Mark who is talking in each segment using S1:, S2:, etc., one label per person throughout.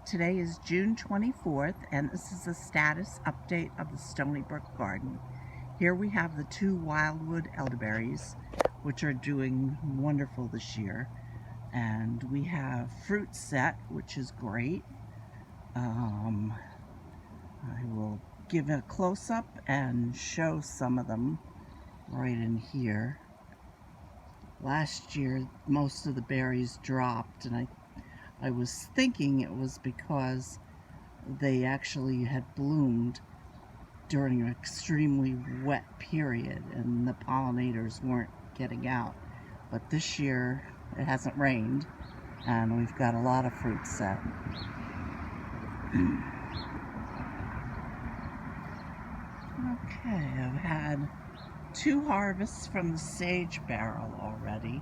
S1: Today is June 24th, and this is a status update of the Stoneybrook garden. Here we have the 2 wildwood elderberries, which are doing wonderful this year. And we have fruit set, which is great. I will give a close-up and show some of them right in here. Last year, most of the berries dropped, and I was thinking it was because they actually had bloomed during an extremely wet period and the pollinators weren't getting out. But this year it hasn't rained and we've got a lot of fruit set. Okay, I've had 2 harvests from the sage barrel already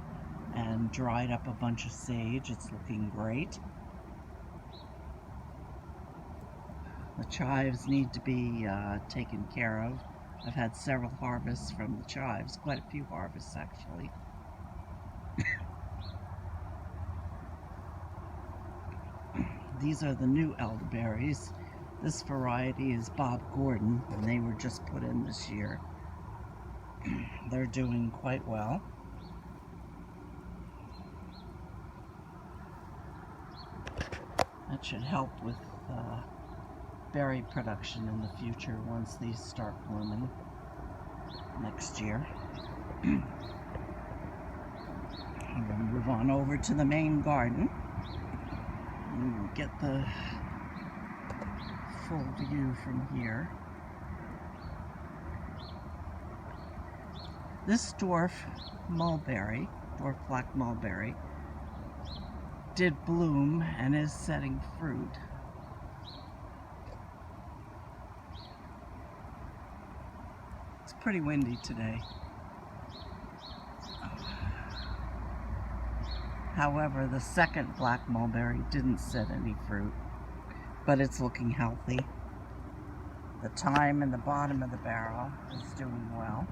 S1: and dried up a bunch of sage. It's looking great. The chives need to be taken care of. I've had several harvests from the chives, quite a few harvests actually. These are the new elderberries. This variety is Bob Gordon, and they were just put in this year. They're doing quite well. That should help with berry production in the future once these start blooming next year. I'm going to move on over to the main garden and get the full view from here. This dwarf black mulberry, did bloom and is setting fruit. It's pretty windy today. However, the second black mulberry didn't set any fruit, but it's looking healthy. The thyme in the bottom of the barrel is doing well.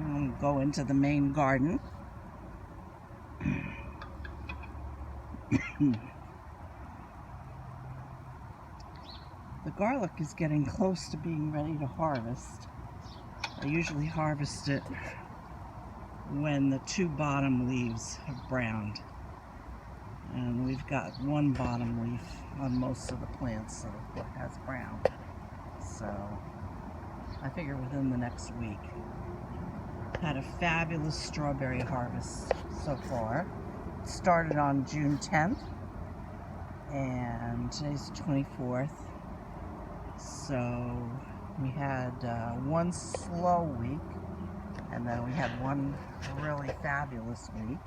S1: We'll go into the main garden. The garlic is getting close to being ready to harvest. I usually harvest it when the 2 bottom leaves have browned. And we've got 1 bottom leaf on most of the plants that has browned. So I figure within the next week. Had a fabulous strawberry harvest so far. It started on June 10th and today's the 24th. So we had 1 slow week and then we had 1 really fabulous week.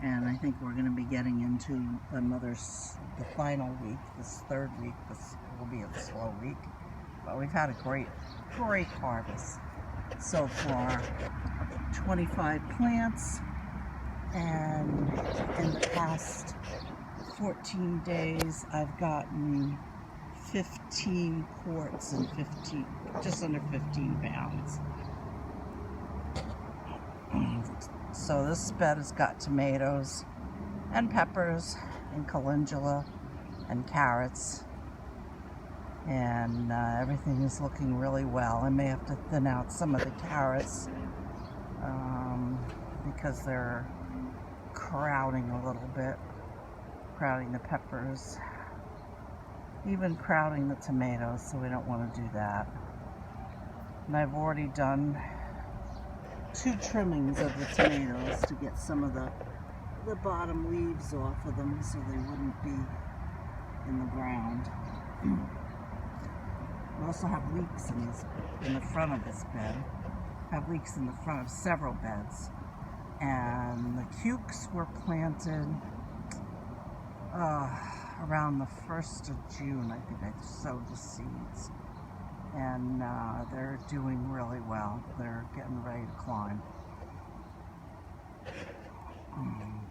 S1: And I think we're going to be getting into the final week, this 3rd week. This will be a slow week. But we've had a great harvest so far. 25 plants, and in the past 14 days I've gotten 15 quarts and just under 15 pounds. So this bed has got tomatoes and peppers and calendula and carrots, and everything is looking really well. I may have to thin out some of the carrots because they're crowding a little bit, crowding the peppers, even crowding the tomatoes, so we don't want to do that. And I've already done 2 trimmings of the tomatoes to get some of the bottom leaves off of them so they wouldn't be in the ground. We also have leeks in the front of this bed. Have leeks in the front of several beds. And the cukes were planted around the 1st of June. I think I sowed the seeds. And they're doing really well. They're getting ready to climb.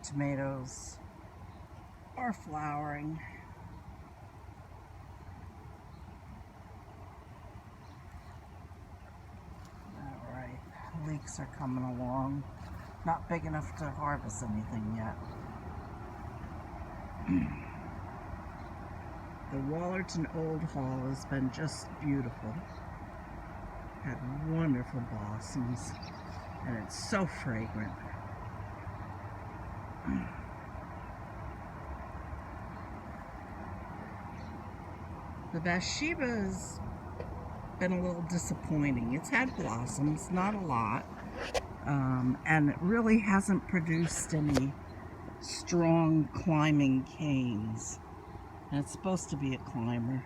S1: Tomatoes are flowering. Alright, leeks are coming along. Not big enough to harvest anything yet. The Wallerton Old Hall has been just beautiful. Had wonderful blossoms, and it's so fragrant. The Bathsheba has been a little disappointing. It's had blossoms, not a lot, and it really hasn't produced any strong climbing canes. And it's supposed to be a climber.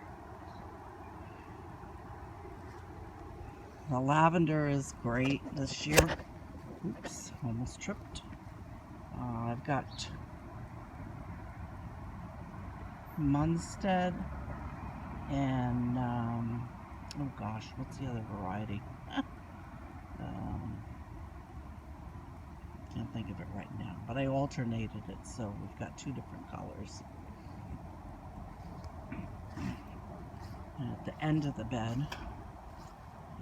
S1: The lavender is great this year. Oops, almost tripped. I've got Munstead and, oh gosh, what's the other variety? Can't think of it right now, but I alternated it, so we've got two different colors. And at the end of the bed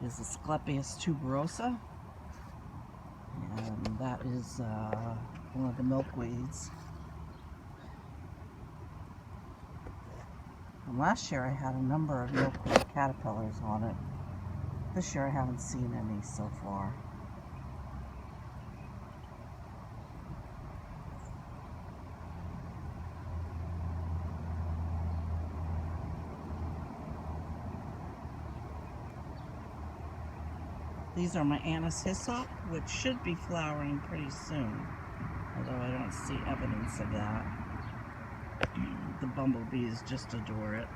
S1: is Asclepias tuberosa, and that is one of the milkweeds. And last year I had a number of milkweed caterpillars on it. This year I haven't seen any so far. These are my anise hyssop, which should be flowering pretty soon, although I don't see evidence of that. The bumblebees just adore it.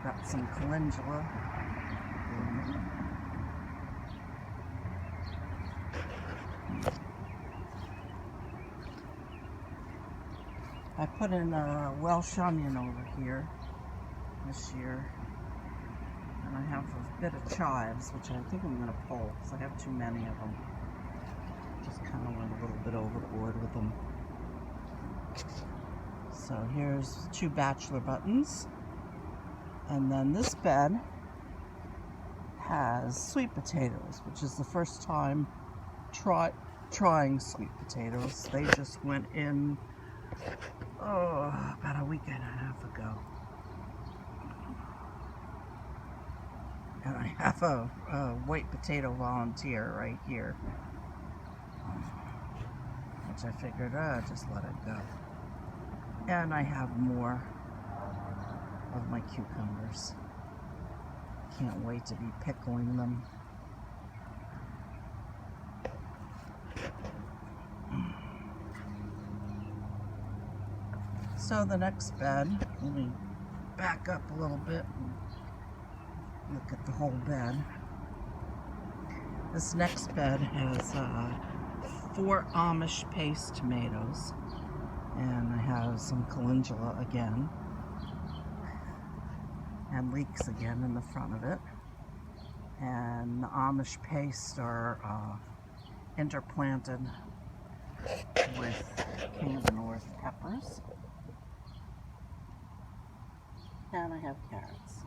S1: Got some calendula. I put in a Welsh onion over here this year, and I have a bit of chives, which I think I'm going to pull because I have too many of them. Just kind of went a little bit overboard with them. So here's 2 bachelor buttons, and then this bed has sweet potatoes, which is the first time trying sweet potatoes. They just went in about a week and a half ago. And I have a white potato volunteer right here, which I figured I'd just let it go. And I have more of my cucumbers. Can't wait to be pickling them. So the next bed, let me back up a little bit and look at the whole bed. This next bed has 4 Amish paste tomatoes, and I have some calendula again, and leeks again in the front of it. And the Amish paste are interplanted with King of the North peppers. And I have carrots.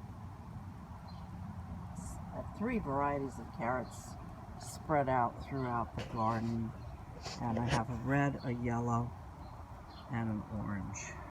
S1: I have 3 varieties of carrots spread out throughout the garden, and I have a red, a yellow, and an orange.